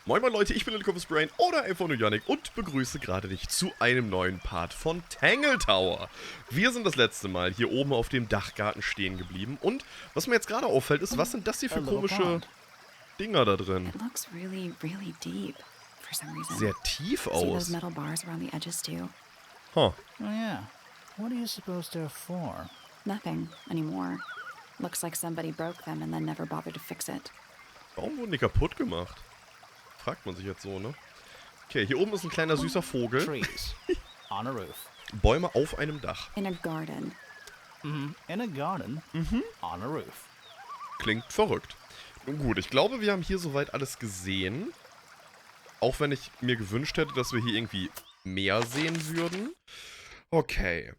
Moin moin Leute, ich bin LittleConfusedBrain oder einfach nur Yannick und begrüße gerade dich zu einem neuen Part von Tangle Tower. Wir sind das letzte Mal hier oben auf dem Dachgarten stehen geblieben und was mir jetzt gerade auffällt ist, was sind das hier für komische Dinger da drin? It looks really, really deep for some reason. Sehr tief See those aus. metal bars around the edges too? Huh. Oh yeah. What are you supposed they're for? Nothing anymore. Looks like somebody broke them and then never bothered to fix it. Warum wurden die kaputt gemacht? Fragt man sich jetzt so, ne? Okay, hier oben ist ein kleiner süßer Vogel. Trees. On a roof. Bäume auf einem Dach. In a garden. In a garden. On a roof. Klingt verrückt. Nun gut, ich glaube, wir haben hier soweit alles gesehen. Auch wenn ich mir gewünscht hätte, dass wir hier irgendwie mehr sehen würden. Okay.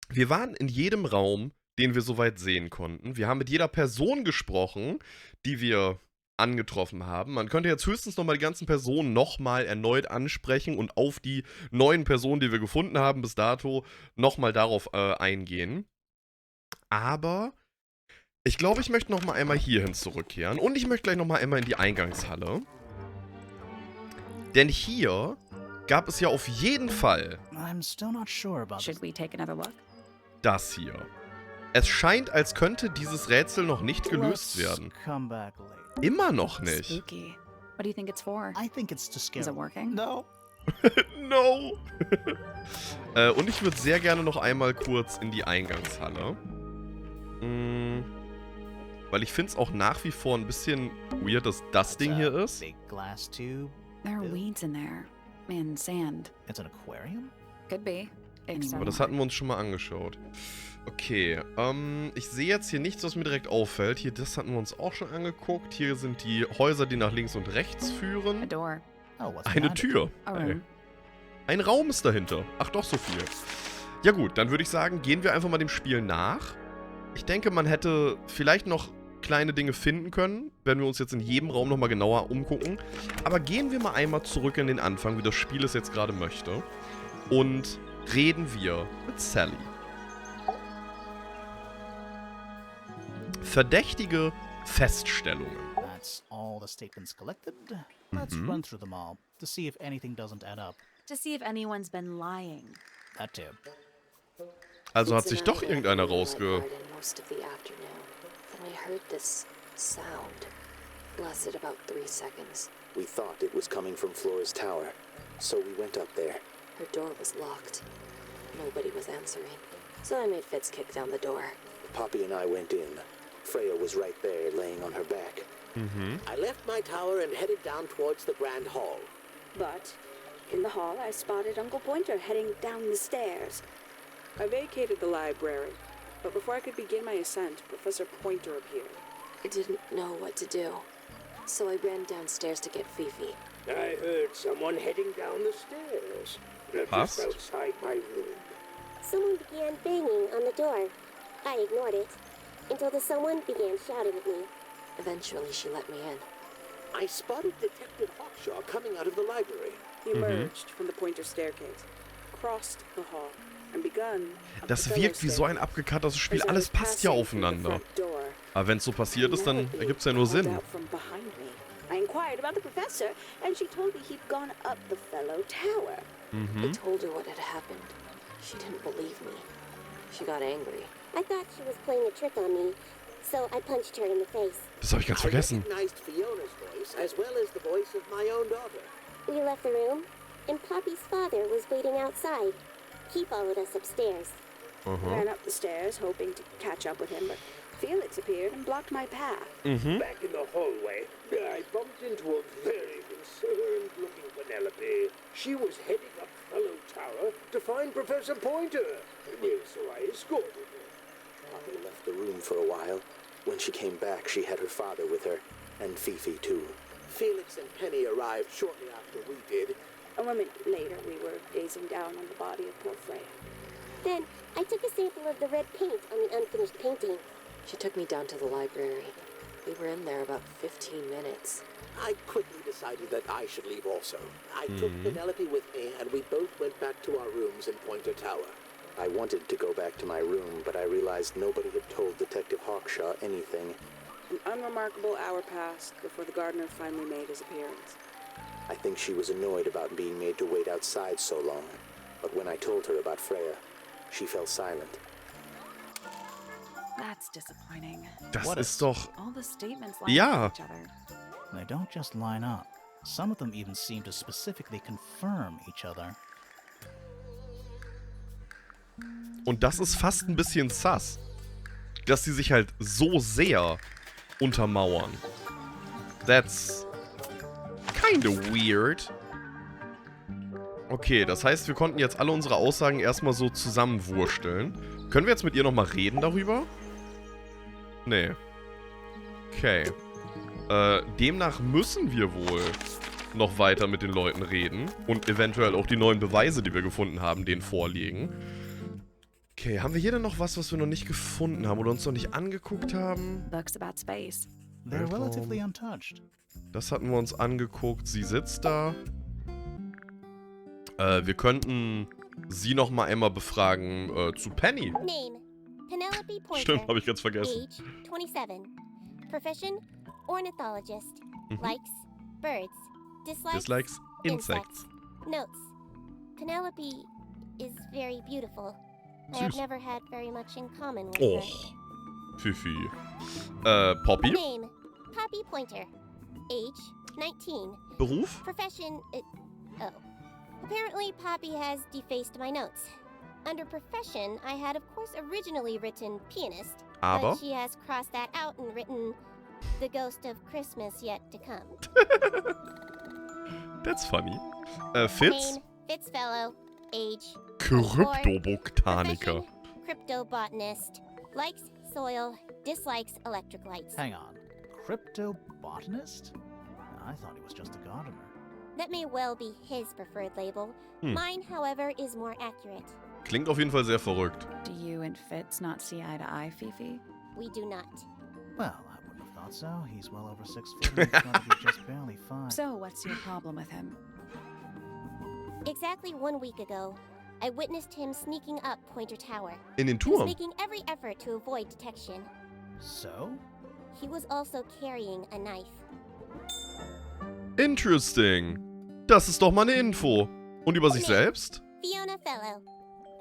Wir waren in jedem Raum, den wir soweit sehen konnten. Wir haben mit jeder Person gesprochen, die wir angetroffen haben. Man könnte jetzt höchstens nochmal die ganzen Personen nochmal erneut ansprechen und auf die neuen Personen, die wir gefunden haben bis dato, nochmal darauf eingehen. Aber ich glaube, ich möchte nochmal einmal hierhin zurückkehren und ich möchte gleich nochmal einmal in die Eingangshalle. Denn hier gab es ja auf jeden Fall I'm still not sure about Should we take another look? das hier. Es scheint, als könnte dieses Rätsel noch nicht gelöst werden. Come back later. Immer noch nicht. Spooky. What do you think it's for? I think it's to scare. Is it working? No. No! Und ich würde sehr gerne noch einmal kurz in die Eingangshalle. Weil ich finde es auch nach wie vor ein bisschen weird, dass das Ding hier ist. Big glass tube. There are weeds in there. And sand. It's an aquarium? Could be. Aber das hatten wir uns schon mal angeschaut. Okay, ich sehe jetzt hier nichts, was mir direkt auffällt. Hier, das hatten wir uns auch schon angeguckt. Hier sind die Häuser, die nach links und rechts A führen. door. Oh, what's Eine behind it? Tür. A Hey. room. Ein Raum ist dahinter. Ach doch, so viel. Ja gut, dann würde ich sagen, gehen wir einfach mal dem Spiel nach. Ich denke, man hätte vielleicht noch kleine Dinge finden können, wenn wir uns jetzt in jedem Raum nochmal genauer umgucken. Aber gehen wir mal einmal zurück in den Anfang, wie das Spiel es jetzt gerade möchte. Und reden wir mit Sally. Verdächtige Feststellungen. That's all the statements collected. Let's run through them all to see if anything doesn't add up. To see if anyone's been lying. That too. Also hat sich doch irgendeiner rausge... Most of the afternoon. Then we heard this sound. Lasted about 3 seconds. We thought it was coming from Flora's tower, so we went up there. Her door was locked. Nobody was answering. So I made Fitz kick down the door. Poppy and I went in. Freya was right there, laying on her back. I left my tower and headed down towards the Grand Hall. But in the hall, I spotted Uncle Pointer heading down the stairs. I vacated the library, but before I could begin my ascent, Professor Pointer appeared. I didn't know what to do. So I ran downstairs to get Fifi. I heard someone heading down the stairs. Passt. Just outside my room. Someone began banging on the door. I ignored it until the someone began shouting at me. Eventually, she let me in. I spotted Detective Hawkshaw coming out of the library. He emerged from the Pointer staircase, crossed the hall, and begun up Das the wirkt fellow wie so ein staircase. abgekartetes Spiel. As I Alles was passt ja passing through the aufeinander. front door, Aber wenn es so passiert ist, dann Penelope ergibt es ja nur called Sinn. out from behind me. I inquired about the professor, and she told me he'd gone up the fellow tower. I told her what had happened. She didn't believe me. She got angry. I thought she was playing a trick on me, so I punched her in the face. Das habe ich ganz I vergessen. recognized Fiona's voice as well as the voice of my own daughter. We left the room, and Poppy's father was waiting outside. He followed us upstairs. I ran up the stairs, hoping to catch up with him, but Felix appeared and blocked my path. Back in the hallway, I bumped into a very concerned-looking Penelope. She was heading up Fellow Tower to find Professor Pointer. So I escorted her. Poppy left the room for a while. When she came back, she had her father with her, and Fifi too. Felix and Penny arrived shortly after we did. A moment later, we were gazing down on the body of poor Freya. Then I took a sample of the red paint on the unfinished painting. She took me down to the library. We were in there about 15 minutes. I quickly decided that I should leave also. I took Penelope with me, and we both went back to our rooms in Pointer Tower. I wanted to go back to my room, but I realized nobody had told Detective Hawkshaw anything. An unremarkable hour passed before the gardener finally made his appearance. I think she was annoyed about being made to wait outside so long. But when I told her about Freya, she fell silent. That's disappointing. Das What ist doch... All the statements line Ja. up with each other. They don't just line up. Some of them even seem to specifically confirm each other. Und das ist fast ein bisschen sus. Dass sie sich halt so sehr untermauern. That's kinda weird. Okay, das heißt, wir konnten jetzt alle unsere Aussagen erstmal so zusammenwursteln. Können wir jetzt mit ihr nochmal reden darüber? Nee. Okay. Demnach müssen wir wohl noch weiter mit den Leuten reden. Und eventuell auch die neuen Beweise, die wir gefunden haben, denen vorlegen. Okay, haben wir hier denn noch was wir noch nicht gefunden haben oder uns noch nicht angeguckt haben? Books about space. They're relatively untouched. Das hatten wir uns angeguckt. Sie sitzt da. Wir könnten sie noch mal einmal befragen zu Penny. Name: Penelope Pointer. Stimmt, habe ich ganz vergessen. Age: 27. Profession: ornithologist. Likes: birds. Dislikes insects. Notes: Penelope is very beautiful. I have never had very much in common with Oh, her. Fifi. Poppy. Name: Poppy Pointer. Age: 19. Beruf? Profession: oh. Apparently, Poppy has defaced my notes. Under profession, I had of course originally written pianist, Aber? but she has crossed that out and written the ghost of Christmas yet to come. That's funny. Fitz? Name: Fitzfellow. Age: Kryptobotaniker. Profession: cryptobotanist. Likes soil, dislikes electric lights. Hang on. Cryptobotanist? I thought he was just a gardener. That may well be his preferred label. Mine, however, is more accurate. Klingt auf jeden Fall sehr verrückt. Do you and Fitz not see eye to eye, Fifi? We do not. Well, I wouldn't have thought so. He's well over 6 foot and probably just barely 5. So, what's your problem with him? Exactly 1 week ago, I witnessed him sneaking up Pointer Tower. In den He was Turm. making every effort to avoid detection. So? He was also carrying a knife. Interesting. Das ist doch mal eine Info. Und über sich selbst? Fiona Fellow.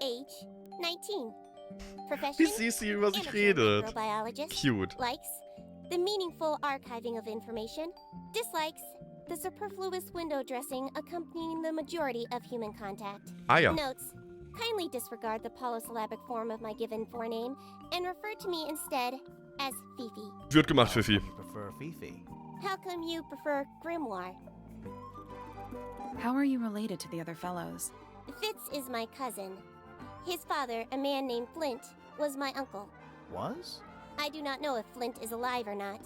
Age: 19. Wie Profession: süß sie über sich amateur redet. microbiologist. Cute. Likes: the meaningful archiving of information. Dislikes: the superfluous window dressing accompanying the majority of human contact. Ah ja. Notes: kindly disregard the polysyllabic form of my given forename and refer to me instead as Fifi. Wird gemacht, Fifi. You prefer Fifi? How come you prefer Grimoire? How are you related to the other fellows? Fitz is my cousin. His father, a man named Flint, was my uncle. Was? I do not know if Flint is alive or not.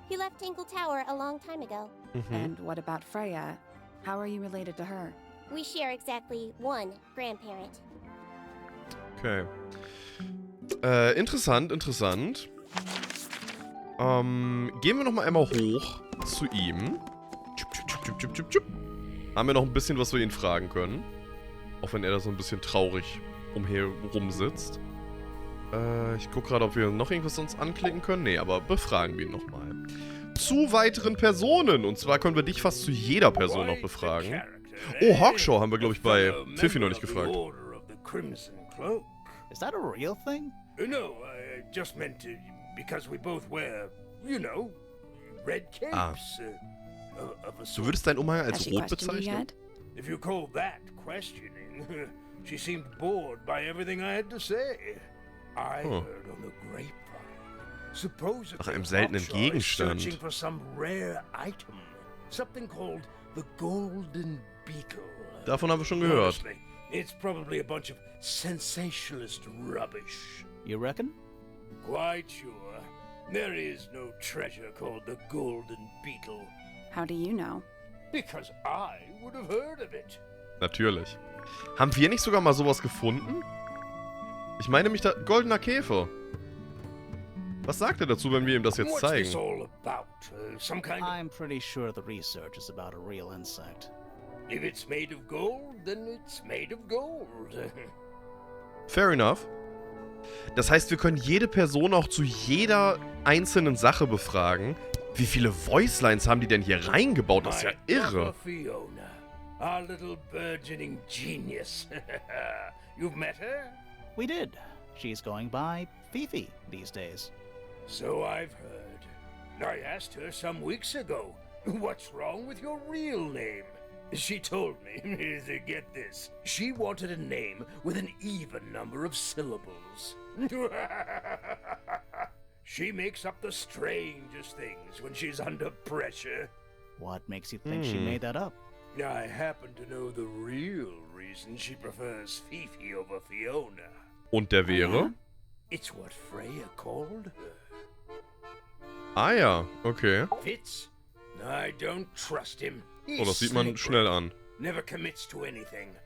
He left Tangle Tower a long time ago. And what about Freya? How are you related to her? We share exactly one grandparent. Okay. Interessant. Gehen wir noch mal einmal hoch zu ihm. Haben wir noch ein bisschen, was wir ihn fragen können. Auch wenn er da so ein bisschen traurig umherum sitzt. Ich gucke gerade, ob wir noch irgendwas uns anklicken können. Nee, aber befragen wir ihn nochmal. Zu weiteren Personen. Und zwar können wir dich fast zu jeder Person noch befragen. Oh, Hawkshaw haben wir, glaube ich, bei Fifi noch nicht gefragt. Is that a real thing? No, I just meant because we both wear, you know, red capes. Of a Du sort. würdest deinen Umhang Has als she rot questioned you bezeichnen? yet? If you call that questioning, she seemed bored by everything I had to say. I heard on the grapevine. Supposedly, Nach einem seltenen Hawkshaw is Gegenstand. searching for some rare item, something called the golden beetle. Davon haben wir schon gehört. Honestly, it's probably a bunch of sensationalist rubbish. You reckon? Quite sure. There is no treasure called the golden beetle. How do you know? Because I would have heard of it. Natürlich. Haben wir nicht sogar mal sowas gefunden? Ich meine mich da... Goldener Käfer. Was sagt er dazu, wenn wir ihm das jetzt What's this zeigen? all about? Some kind of... I'm pretty sure the research is about a real insect. If it's made of gold, then it's made of gold. Fair enough. Das heißt, wir können jede Person auch zu jeder einzelnen Sache befragen, Wie viele Voicelines haben die denn hier reingebaut? Das ist ja irre. Fiona, our little burgeoning genius. You've met her? We did. She's going by Fifi these days. So I've heard. I asked her some weeks ago, what's wrong with your real name? She told me, get this, she wanted a name with an even number of syllables. She makes up the strangest things when she's under pressure. What makes you think she made that up? I happen to know the real reason she prefers Fifi over Fiona. Und der wäre? It's what Freya called her. Ah ja, okay. Fitz? I don't trust him. Oh, das sieht man schnell an. Never commits to anything.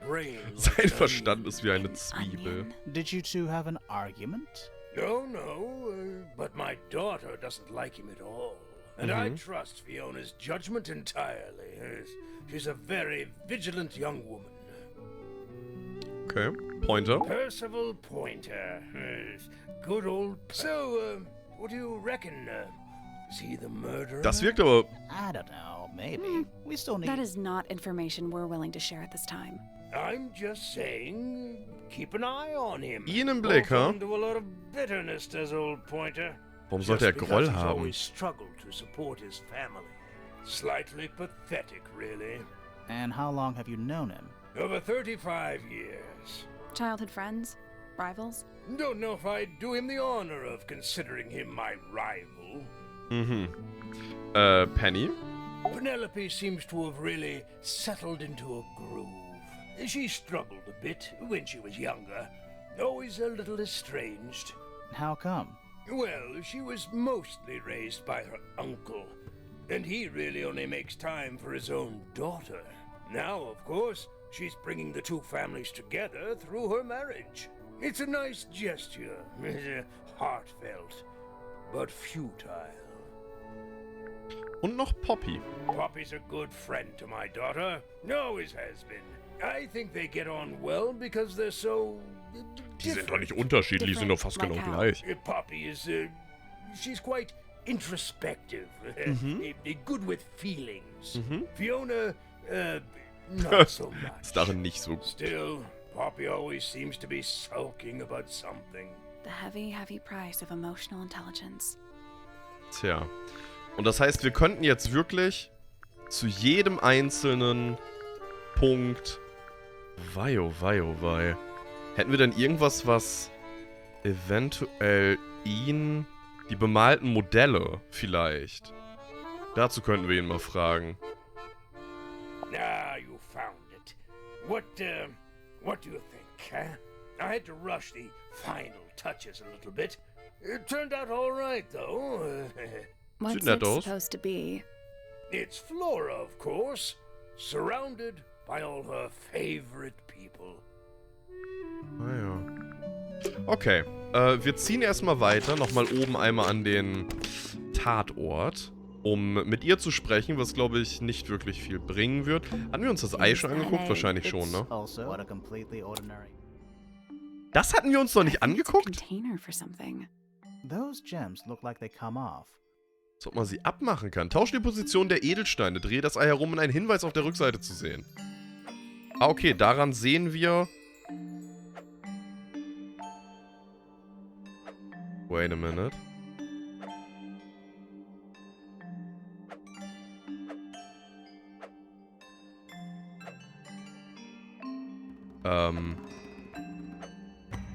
Brain Sein Verstand ist wie eine Zwiebel. Did you two have an argument? No, but my daughter doesn't like him at all. And I trust Fiona's judgment entirely. She's a very vigilant young woman. Okay, Pointer. Percival Pointer. Good old... So, what do you reckon? Is he the murderer? Das wirkt aber... I don't know, maybe. We still need... That is not information we're willing to share at this time. I'm just saying, keep an eye on him. Ihn im Blick, ha? Into a lot of bitterness, does old Pointer. Warum sollte er Groll He's haben? always struggled to support his family. Slightly pathetic, really. And how long have you known him? Over 35 years. Childhood friends? Rivals? Don't know if I'd do him the honor of considering him my rival. Penny? Penelope seems to have really settled into a groove. She struggled a bit when she was younger. Always a little estranged. How come? Well, she was mostly raised by her uncle, and he really only makes time for his own daughter. Now, of course, she's bringing the two families together through her marriage. It's a nice gesture, heartfelt, but futile. Und noch Poppy. Poppy's a good friend to my daughter, always has been. I think they get on well because they're so... Die sind doch nicht unterschiedlich, sind doch fast genau gleich. Poppy is, she's quite introspective, good with feelings. Fiona, not so much. Ist darin nicht so. Still, Poppy always seems to be sulking about something. The heavy, heavy price of emotional intelligence. Tja. Und das heißt, wir könnten jetzt wirklich zu jedem einzelnen Punkt... Wei, oh wei, oh wei. Hätten wir denn irgendwas, was eventuell ihn... Die bemalten Modelle vielleicht. Dazu könnten wir ihn mal fragen. Ah, you found it. What do you think, huh? I had to rush the final touches a little bit. It turned out all right, though. What's Sieht nett it aus. supposed to be? It's Flora, of course, surrounded by all her favorite people. Ah ja. Okay, wir ziehen erstmal weiter, nochmal oben einmal an den Tatort, um mit ihr zu sprechen, was glaube ich nicht wirklich viel bringen wird. Hatten wir uns das Ei schon angeguckt? Wahrscheinlich schon, ne? Also, what a completely ordinary... Das hatten wir uns noch nicht angeguckt? Container for something. Those gems look like they come off. Als ob man sie abmachen kann. Tausche die Position der Edelsteine, drehe das Ei herum, um einen Hinweis auf der Rückseite zu sehen. Ah, okay, daran sehen wir... Wait a minute.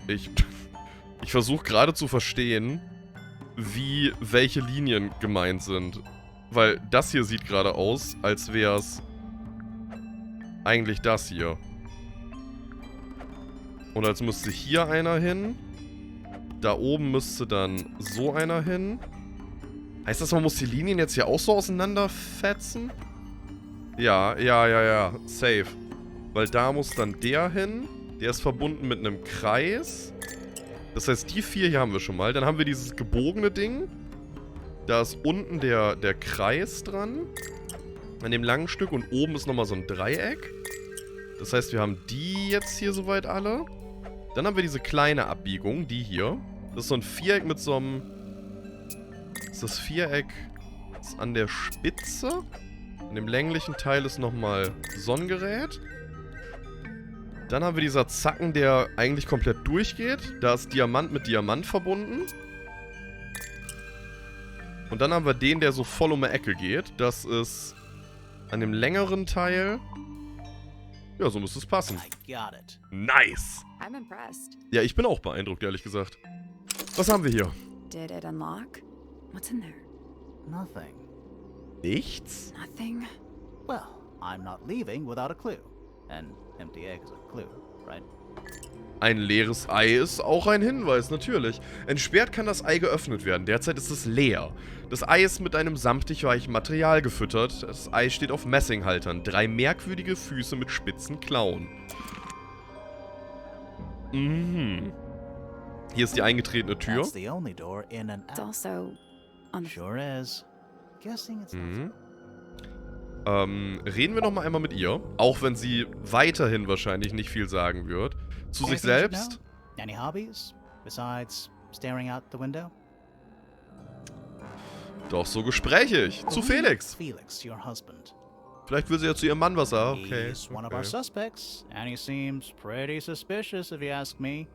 Ich versuche gerade zu verstehen, wie welche Linien gemeint sind. Weil das hier sieht gerade aus, als wäre es eigentlich das hier. Und als müsste hier einer hin. Da oben müsste dann so einer hin. Heißt das, man muss die Linien jetzt hier auch so auseinanderfetzen? Ja, safe. Weil da muss dann der hin. Der ist verbunden mit einem Kreis. Das heißt, die 4 hier haben wir schon mal. Dann haben wir dieses gebogene Ding. Da ist unten der Kreis dran. An dem langen Stück. Und oben ist nochmal so ein Dreieck. Das heißt, wir haben die jetzt hier soweit alle. Dann haben wir diese kleine Abbiegung. Die hier. Das ist so ein Viereck mit so einem... Ist das Viereck Ist an der Spitze. An dem länglichen Teil ist nochmal Sonnengerät. Dann haben wir dieser Zacken, der eigentlich komplett durchgeht. Da ist Diamant mit Diamant verbunden. Und dann haben wir den, der so voll um die Ecke geht. Das ist an dem längeren Teil. Ja, so müsste es passen. Nice! I'm impressed. Ja, ich bin auch beeindruckt, ehrlich gesagt. Was haben wir hier? Did it unlock? What's in there? Nothing. Nichts? Nothing. Well, I'm not leaving without a clue. An empty egg is a clue, right? Ein leeres Ei ist auch ein Hinweis, natürlich. Entsperrt kann das Ei geöffnet werden. Derzeit ist es leer. Das Ei ist mit einem samtig weichen Material gefüttert. Das Ei steht auf Messinghaltern. 3 merkwürdige Füße mit spitzen Klauen. Mhm. Hier ist die eingetretene Tür. That's the only door in and It's out. also on the Sure is. Guessing it's Mhm. Reden wir noch mal einmal mit ihr. Auch wenn sie weiterhin wahrscheinlich nicht viel sagen wird. Zu sich Anything you should selbst. know? Any hobbies besides staring out the window? Doch so gesprächig. Zu Felix. Felix, your husband. Vielleicht will sie ja zu ihrem Mann was sagen. Okay. He's one of our suspects, and he seems pretty suspicious if you ask me.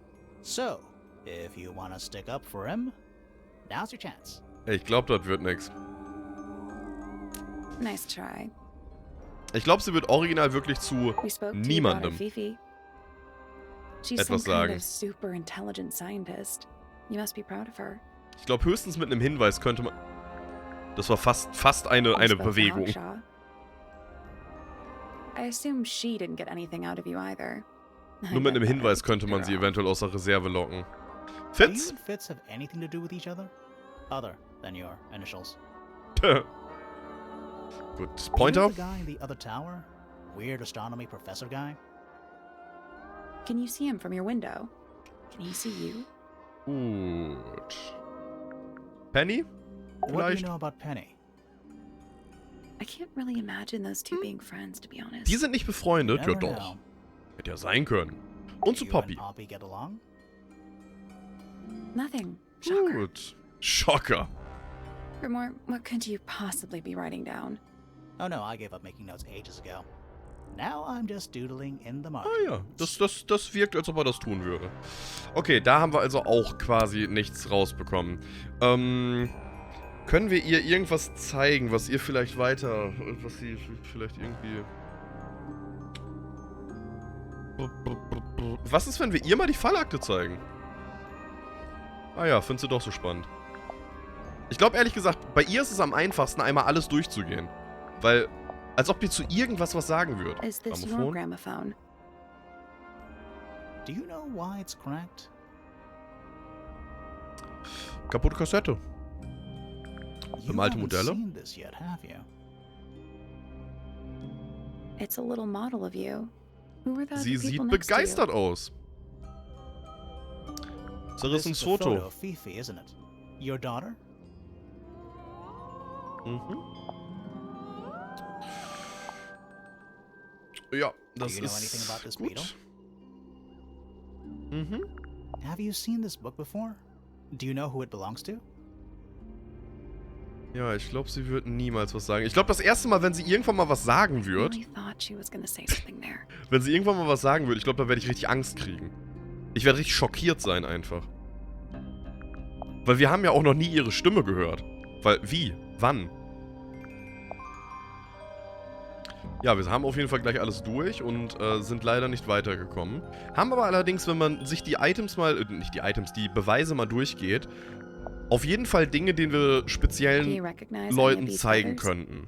So, if you want to stick up for him, now's your chance. Ich glaube, das wird nix. nice try. Ich glaube, sie wird original wirklich zu We spoke to niemandem your daughter, Fifi. She's etwas some kind sagen. of super intelligent scientist. You must be proud of her. Ich glaube, höchstens mit einem Hinweis könnte man... Das war fast eine You spoke to Bewegung. Hawkshaw. I assume she didn't get anything out of you either. Nur mit einem Hinweis könnte man sie eventuell aus der Reserve locken. Fitz? Do you and Fitz have anything to do with each other? Other than your initials? Gut. Are you Pointer? the guy in the other tower? Weird astronomy professor guy? Can you see him from your window? Can he see you? Gut. Penny? What do Vielleicht? you know about Penny? I can't really imagine those two being friends, to be honest. Die sind nicht befreundet? Ja Never doch. know. Hätte ja sein können. Und zu You Poppy. and Poppy get along? Nothing. Shocker. Gut. Schocker. Grimore, what could you possibly be writing down? Oh no, I gave up making notes ages ago. Now I'm just doodling in the Ah margins. ja, das wirkt, als ob er das tun würde. Okay, da haben wir also auch quasi nichts rausbekommen. Können wir ihr irgendwas zeigen, was ihr vielleicht weiter... Was sie vielleicht irgendwie... Was ist, wenn wir ihr mal die Fallakte zeigen? Ah ja, findest du doch so spannend. Ich glaube ehrlich gesagt, bei ihr ist es am einfachsten, einmal alles durchzugehen. Weil, als ob ihr zu irgendwas was sagen würde. Is this your Grammophon? gramophone? Do you know why it's cracked? Kaputte Kassette. You Bemalte haven't Modelle? seen this yet, have you? It's a little model of you. Who were the Sie other sieht people next to you? begeistert aus. This Zerrissenes is a photo Foto. of Fifi, isn't it? Your daughter? Mhm. Ja, das Do you know anything about ist this gut. beetle? Mhm. Have you seen this book before? Do you know who it belongs to? Ja, ich glaube, sie wird niemals was sagen. Ich glaube, das erste Mal, wenn sie irgendwann mal was sagen wird, I really thought she was gonna say something there. wenn sie irgendwann mal was sagen wird, ich glaube, da werde ich richtig Angst kriegen. Ich werde richtig schockiert sein einfach. Weil wir haben ja auch noch nie ihre Stimme gehört. Weil, wie? Wann? Ja, wir haben auf jeden Fall gleich alles durch und sind leider nicht weitergekommen. Haben aber allerdings, wenn man sich die Items mal, nicht die Items, die Beweise mal durchgeht, auf jeden Fall Dinge, die wir Do speziellen you recognize any of Leuten these zeigen feathers? könnten.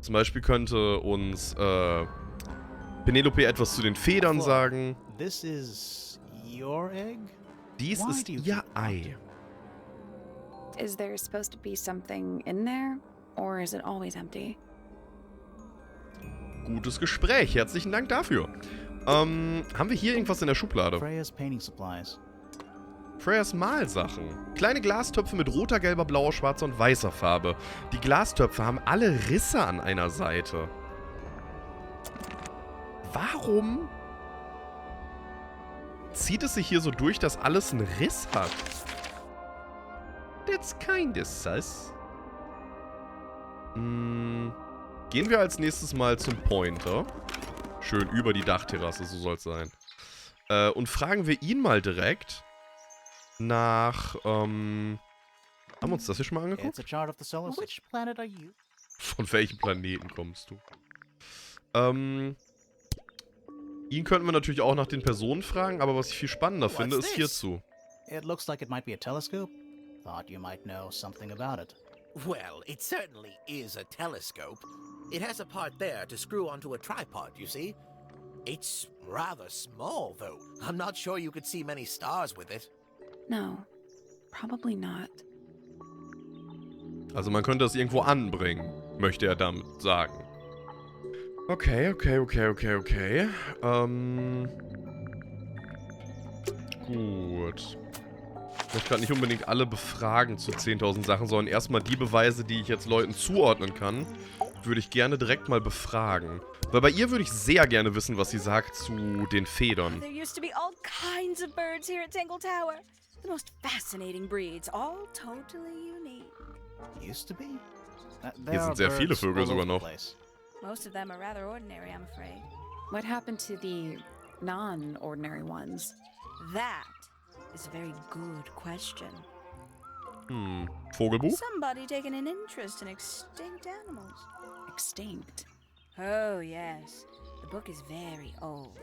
Zum Beispiel könnte uns Penelope etwas zu den Federn Flo, sagen. This is your egg? Dies Why ist do you ihr keep Ei. Is there supposed to be something in there? Or is it always empty? Gutes Gespräch. Herzlichen Dank dafür. Haben wir hier irgendwas in der Schublade? Freya's painting supplies. Freyas Malsachen. Kleine Glastöpfe mit roter, gelber, blauer, schwarzer und weißer Farbe. Die Glastöpfe haben alle Risse an einer Seite. Warum zieht es sich hier so durch, dass alles einen Riss hat? That's kinda sus. Gehen wir als nächstes mal zum Pointer. Schön über die Dachterrasse, so soll es sein. Und fragen wir ihn mal direkt nach, haben wir uns das hier schon mal angeguckt? It's a chart of the solar system. Which planet are you? Von welchem Planeten kommst du? Ihn könnten wir natürlich auch nach den Personen fragen, aber was ich viel spannender finde, ist hierzu. It looks like it might be a telescope. Thought you might know something about it. Well, it certainly is a telescope. It has a part there to screw onto a tripod, you see. It's rather small, though. I'm not sure you could see many stars with it. No, probably not. Also man könnte es irgendwo anbringen, möchte er damit sagen. Okay. Gut. Ich möchte gerade nicht unbedingt alle befragen zu 10.000 Sachen, sondern erstmal die Beweise, die ich jetzt Leuten zuordnen kann, würde ich gerne direkt mal befragen. Weil bei ihr würde ich sehr gerne wissen, was sie sagt zu den Federn. There used to be all kinds of birds here at Tangle Tower. The most fascinating breeds, all totally unique. Used to be? Hier sind sehr viele Vögel sogar noch. Most of them are rather ordinary, I'm afraid. What happened to the non-ordinary ones? That is a very good question. Vogelbuch? Somebody taken an interest in extinct animals. Extinct. Oh, yes. The book is very old.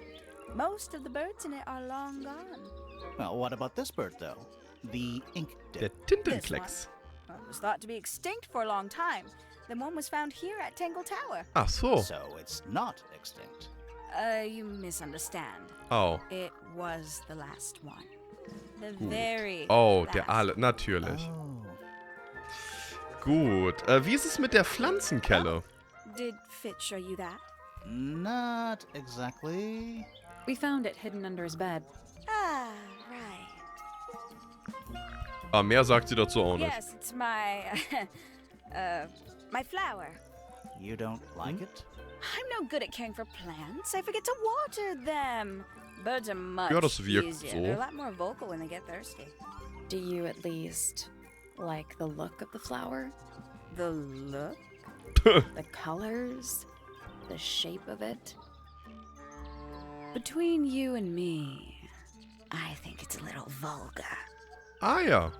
Most of the birds in it are long gone. Well, what about this bird, though? The ink Der dip. Tintenklecks. Well, it was thought to be extinct for a long time. Then one was found here at Tangle Tower. Ach so. So it's not extinct. You misunderstand. Oh. It was the last one. The very Oh, der last. Aale. Natürlich. Oh. Gut. Wie ist es mit der Pflanzenkelle? Did Fitz show you that? Not exactly. We found it hidden under his bed. Ah, right. Ah, mehr sagt sie dazu auch nicht. Yes, it's my, my flower. You don't like it? I'm no good at caring for plants. I forget to water them. Birds are much Ja, das wirkt easier. so. They're a lot more vocal when they get thirsty. Do you at least like the look of the flower? The look? The colors? The shape of it? Between you and me, I think it's a little vulgar. Ah ja.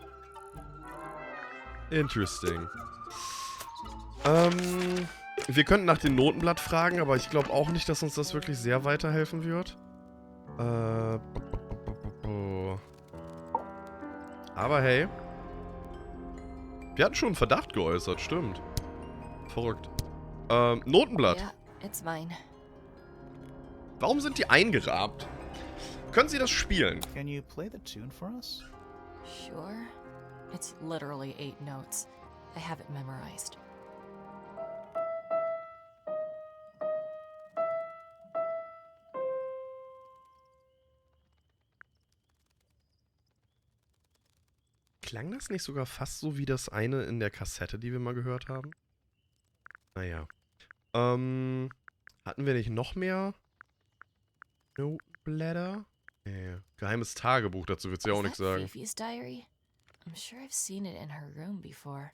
Interesting. Wir könnten nach dem Notenblatt fragen, aber ich glaube auch nicht, dass uns das wirklich sehr weiterhelfen wird. Aber hey. Wir hatten schon einen Verdacht geäußert, stimmt. Verrückt. Notenblatt. Yeah, it's mine. Warum sind die eingerahmt? Können Sie das spielen? Can you play the tune for us? Sure. It's literally 8 notes. I have it memorized. Klang das nicht sogar fast so wie das eine in der Kassette, die wir mal gehört haben? Naja. Hatten wir nicht noch mehr Noteblätter? Nee. Geheimes Tagebuch, dazu wird sie auch nichts sagen. Fifi's diary? I'm sure I've seen it in her room before.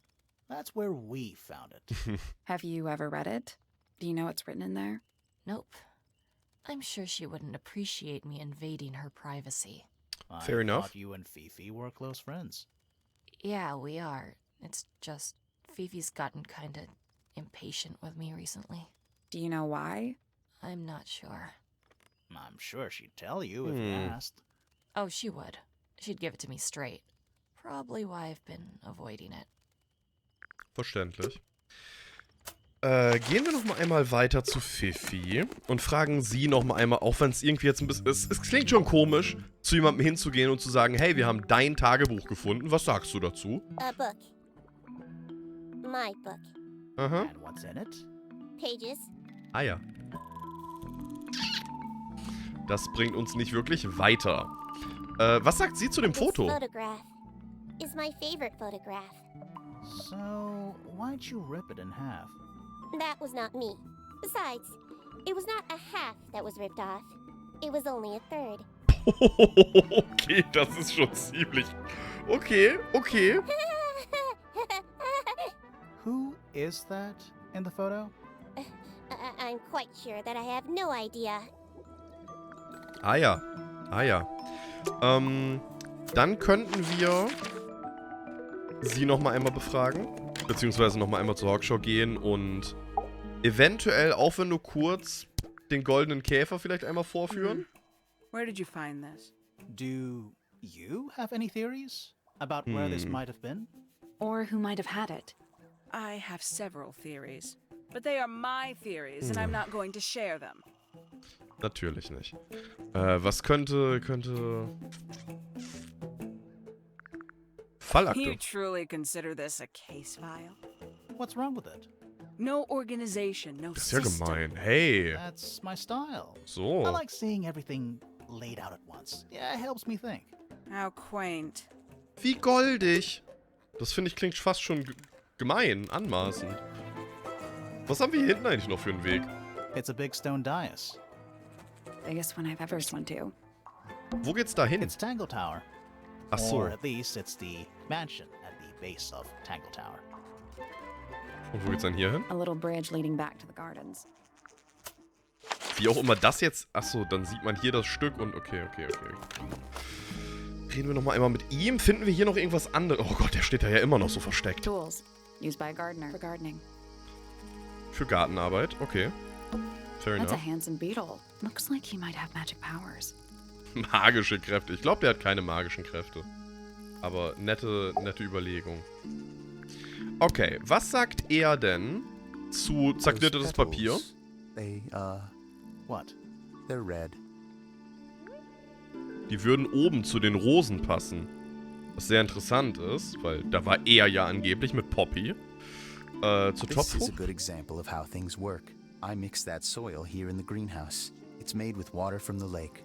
That's where we found it. Have you ever read it? Do you know what's written in there? Nope. I'm sure she wouldn't appreciate me invading her privacy. Fair I enough. thought you and Fifi were close friends. Yeah, we are. It's just Fifi's gotten kinda impatient with me recently. Do you know why? I'm not sure. I'm sure she'd tell you if you asked. Oh, she would. She'd give it to me straight. Probably why I've been avoiding it. Verständlich. Gehen wir noch mal einmal weiter zu Fifi und fragen sie noch mal einmal, auch wenn es irgendwie jetzt ein bisschen... Es klingt schon komisch, zu jemandem hinzugehen und zu sagen, hey, wir haben dein Tagebuch gefunden. Was sagst du dazu? A book. My book. Aha. And what's in it? Pages. Ah ja. Das bringt uns nicht wirklich weiter. Was sagt sie zu dem This Foto? photograph is my favorite photograph. So, why'd you rip it in half? That was not me. Besides, it was not a half that was ripped off. It was only a third. Okay, das ist schon ziemlich... Okay. Who Is that in the photo? I'm quite sure that I have no idea. Ah ja. Ah ja. Dann könnten wir sie nochmal einmal befragen. Beziehungsweise nochmal einmal zur Hawkshaw gehen und eventuell, auch wenn nur kurz, den goldenen Käfer vielleicht einmal vorführen. Where did you find this? Do you have any theories about where this might have been? Or who might have had it? I have several theories, but they are my theories and I'm not going to share them. Natürlich nicht. Was könnte... Fallakte. You truly consider this a case file? What's wrong with it? No organization, no Das ist ja system. gemein. Hey. That's my style. So. I like seeing everything laid out at once. Yeah, it helps me think. How quaint. Wie goldig. Das finde ich klingt fast schon gemein, anmaßend. Was haben wir hier hinten eigentlich noch für einen Weg? It's a big stone dais. Biggest one I've ever swum to. Wo geht's da hin? It's Tangle Tower. Ach so. Or at least it's the mansion at the base of Tangle Tower. Und wo geht's dann hier hin? A little bridge leading back to the gardens. Wie auch immer das jetzt... Achso, dann sieht man hier das Stück und... Okay. Reden wir nochmal einmal mit ihm. Finden wir hier noch irgendwas anderes? Oh Gott, der steht da ja immer noch so versteckt. Tools used by a gardener for gardening. Für Gartenarbeit, okay. Fair That's a enough. handsome beetle. Looks like he might have magic powers. Magische Kräfte. Ich glaube, der hat keine magischen Kräfte. Aber nette Überlegung. Okay, was sagt er denn zu zerknittertes Papier? They, What? they're red. Die würden oben zu den Rosen passen. Was sehr interessant ist, weil da war er ja angeblich mit Poppy. Zur This is a Topfrucht. good example of how things work. I mix that soil here in the greenhouse. It's made with water from the lake.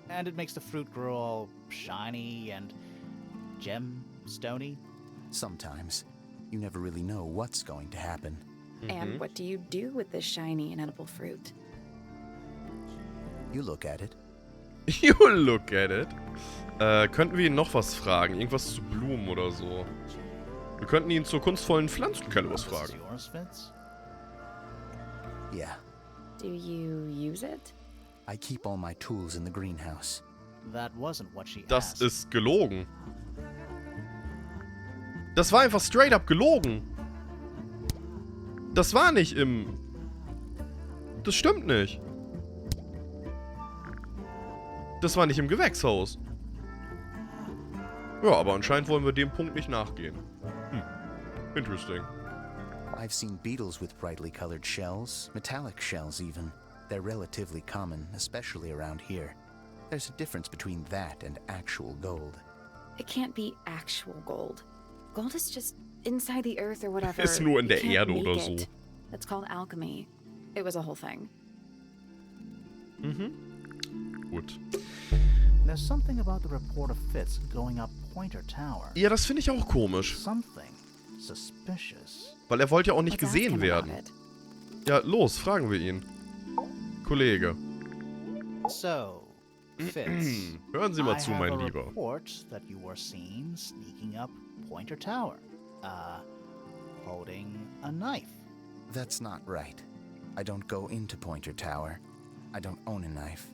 And it makes the fruit grow all shiny and gemstony. Sometimes, you never really know what's going to happen. And what do you do with this shiny and edible fruit? You look at it. You look at it. Könnten wir ihn noch was fragen? Irgendwas zu Blumen oder so. Wir könnten ihn zur kunstvollen Pflanzenkelle was This is fragen. yours, Fitz? Yeah, Do you use it? I keep all my tools in the greenhouse. That wasn't what she Das asked. ist gelogen. Das war einfach straight up gelogen. Das war nicht im... Das stimmt nicht. Das war nicht im Gewächshaus. Ja, aber anscheinend wollen wir dem Punkt nicht nachgehen. Interesting. I've seen beetles with brightly colored shells, metallic shells even. They're relatively common, especially around here. There's a difference between that and actual gold. It can't be actual gold. Gold is just inside the earth or whatever. Ist nur in You der can't Erde make oder so. it. It's called alchemy. It was a whole thing. Gut. There's something about the report of Fitz going up Pointer Tower. Ja, das finde ich auch komisch. Something suspicious. Weil er wollte ja auch nicht Let's ask him gesehen about werden. it. Ja, los, fragen wir ihn. Kollege. So, Fitz. Hören Sie mal I zu, have mein a Lieber. report that you were seen sneaking up Pointer Tower. Holding a knife. That's not right. I don't go into Pointer Tower. I don't own a knife.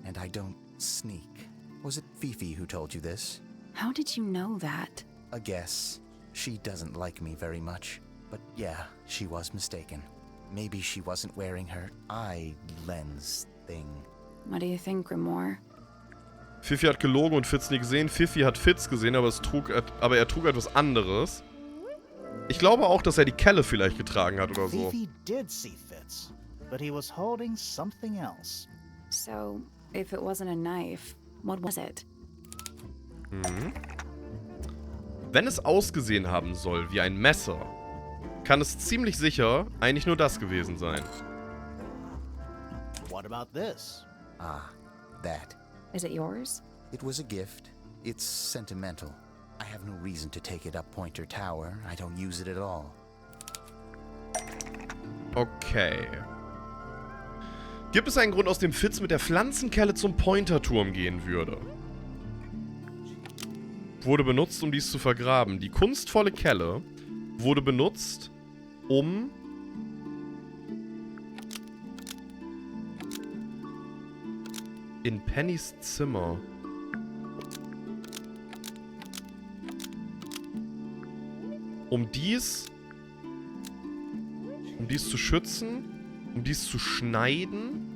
And I don't sneak. Was it Fifi who told you this? How did you know that? A guess. She doesn't like me very much. But yeah, she was mistaken. Maybe she wasn't wearing her eye lens thing. What do you think, Grimoire? Fifi hat gelogen und Fitz nie gesehen. Fifi hat Fitz gesehen, aber er trug etwas anderes. Ich glaube auch, dass er die Kelle vielleicht getragen hat oder so. Fifi did see Fitz, but he was holding something else. So, if it wasn't a knife, what was it? Wenn es ausgesehen haben soll wie ein Messer, kann es ziemlich sicher eigentlich nur das gewesen sein. What about this? Ah, that. Is it yours? It was a gift. It's sentimental. I have no reason to take it up Pointer Tower. I don't use it at all. Okay. Gibt es einen Grund, aus dem Fitz mit der Pflanzenkelle zum Pointerturm gehen würde? Wurde benutzt, um dies zu vergraben. Die kunstvolle Kelle wurde benutzt, um in Pennys Zimmer. Um dies zu schützen, um dies zu schneiden,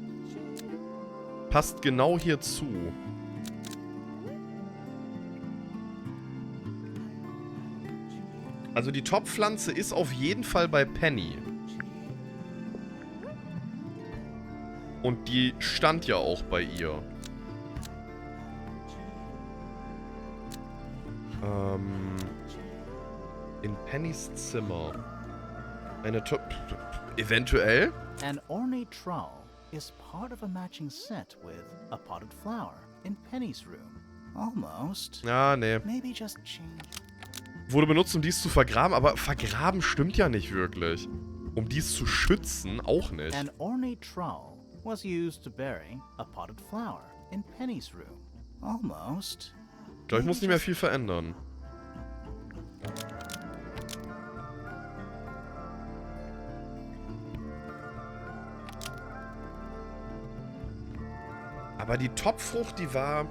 passt genau hier zu. Also die Topfpflanze ist auf jeden Fall bei Penny. Und die stand ja auch bei ihr. In Pennys Zimmer. Eine Top... Eventuell? An ornate trowel is part of a matching set with a potted flower in Penny's room. Almost. Ah, nee. Maybe just change. Wurde benutzt, um dies zu vergraben, aber vergraben stimmt ja nicht wirklich. Um dies zu schützen, auch nicht. An ornate trowel was used to bury a potted flower in Penny's room. Almost. Ich glaube, ich muss nicht mehr viel verändern. Aber die Topfrucht, die war...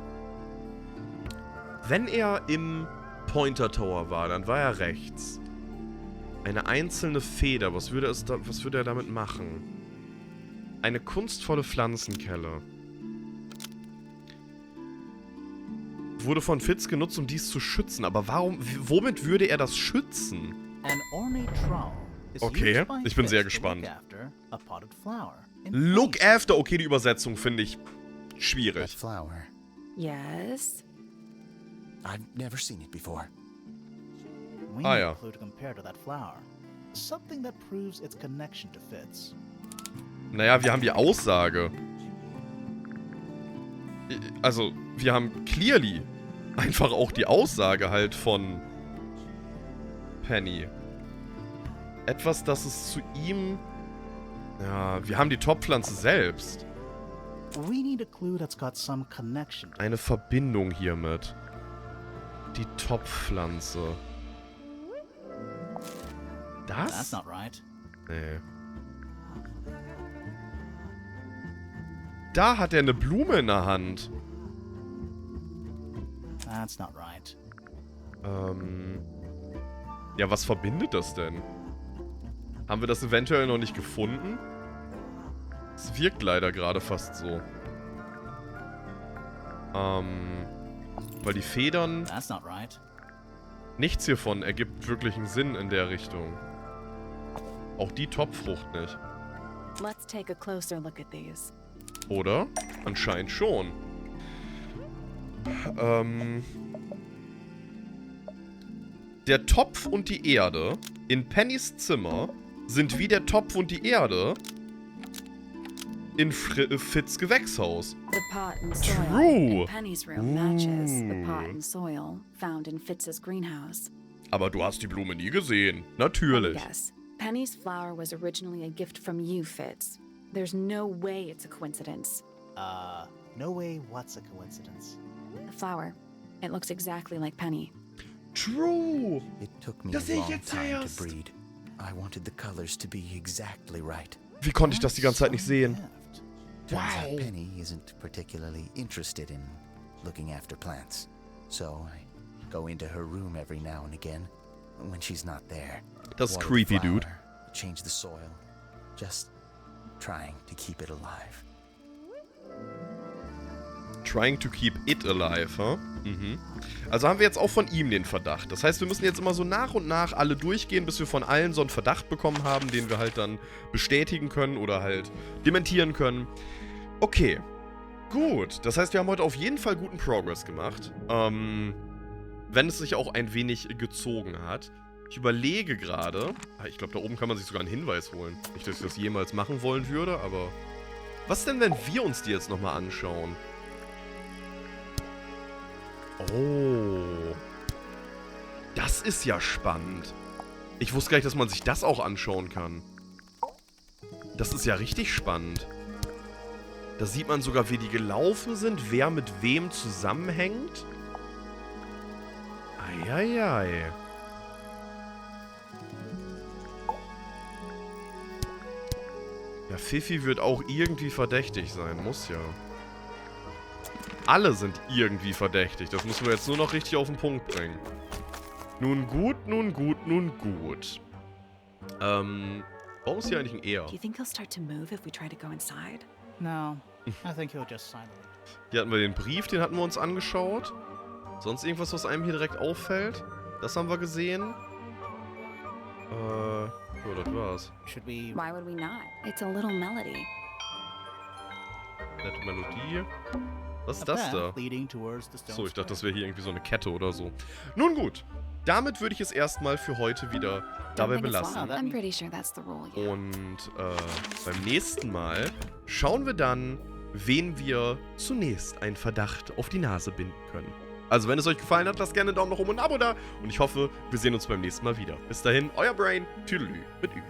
Wenn er im Pointer Tower war, dann war er rechts. Eine einzelne Feder. Was würde er damit machen? Eine kunstvolle Pflanzenkelle. Wurde von Fitz genutzt, um dies zu schützen. Aber womit würde er das schützen? Okay, ich bin sehr gespannt. Look after. Okay, die Übersetzung finde ich schwierig. Flower. Yes? I've never seen it before. We Ah, need ja. a clue to compare to that flower. Something that proves its connection to Fitz. Naja, wir haben die Aussage. Also, wir haben clearly einfach auch die Aussage halt von Penny. Etwas, das es zu ihm... Ja, wir haben die Topfpflanze selbst. We need a clue that's got some connection. Eine Verbindung hiermit. Die Topfpflanze. Das? That's not right. Nee. Da hat er eine Blume in der Hand. That's not right. Ja, was verbindet das denn? Haben wir das eventuell noch nicht gefunden? Es wirkt leider gerade fast so. Weil die Federn... That's not right. Nichts hiervon ergibt wirklichen Sinn in der Richtung. Auch die Topfrucht nicht. Let's take a closer look at these. Oder? Anscheinend schon. Der Topf und die Erde in Pennys Zimmer sind wie der Topf und die Erde in Fitz Gewächshaus. The pot and soil True. in Penny's room matches the pot and soil found in Fitz's greenhouse. Aber du hast die Blume nie gesehen. Natürlich. Yes, Penny's flower was originally a gift from you, Fitz. There's no way it's a coincidence. No way what's a coincidence. The flower. It looks exactly like Penny. True. It took me Das a sehe ich long jetzt time erst. to breed. I wanted the colors to be exactly right. Wie konnte ich das die ganze Zeit nicht sehen? Turns Wow. out Penny isn't particularly interested in looking after plants. So I go into her room every now and again when she's not there. Das ist Water creepy, the flower, dude. Change the soil. Just trying to keep it alive. Trying to keep it alive, huh? Mhm. Also haben wir jetzt auch von ihm den Verdacht. Das heißt, wir müssen jetzt immer so nach und nach alle durchgehen, bis wir von allen so einen Verdacht bekommen haben, den wir halt dann bestätigen können oder halt dementieren können. Okay. Gut. Das heißt, wir haben heute auf jeden Fall guten Progress gemacht. Wenn es sich auch ein wenig gezogen hat. Ich überlege gerade. Ich glaube, da oben kann man sich sogar einen Hinweis holen. Nicht, dass ich das jemals machen wollen würde, aber... Was denn, wenn wir uns die jetzt nochmal anschauen? Oh. Das ist ja spannend. Ich wusste gar nicht, dass man sich das auch anschauen kann. Das ist ja richtig spannend. Da sieht man sogar, wie die gelaufen sind, wer mit wem zusammenhängt. Eieiei. Ja, Fifi wird auch irgendwie verdächtig sein. Muss ja. Alle sind irgendwie verdächtig. Das müssen wir jetzt nur noch richtig auf den Punkt bringen. Nun gut, nun gut, nun gut. Warum ist hier eigentlich ein ER? Do you think he'll start to move if we try to go inside? No, I think he'll just silently. Hier hatten wir den Brief, den hatten wir uns angeschaut. Sonst irgendwas, was einem hier direkt auffällt? Das haben wir gesehen. Ja, das war's. Should we? Why would we not? It's a little melody. Nette Melodie. Was ist A das da? path leading towards the stone So, ich dachte, das square. wäre hier irgendwie so eine Kette oder so. Nun gut. Damit würde ich es erstmal für heute wieder dabei Don't think it's belassen. loud. I'm pretty sure that's the rule. Yeah. Und beim nächsten Mal schauen wir dann, wen wir zunächst einen Verdacht auf die Nase binden können. Also, wenn es euch gefallen hat, lasst gerne einen Daumen nach oben und ein Abo da. Und ich hoffe, wir sehen uns beim nächsten Mal wieder. Bis dahin, euer Brain. Tüdelü mit Ü.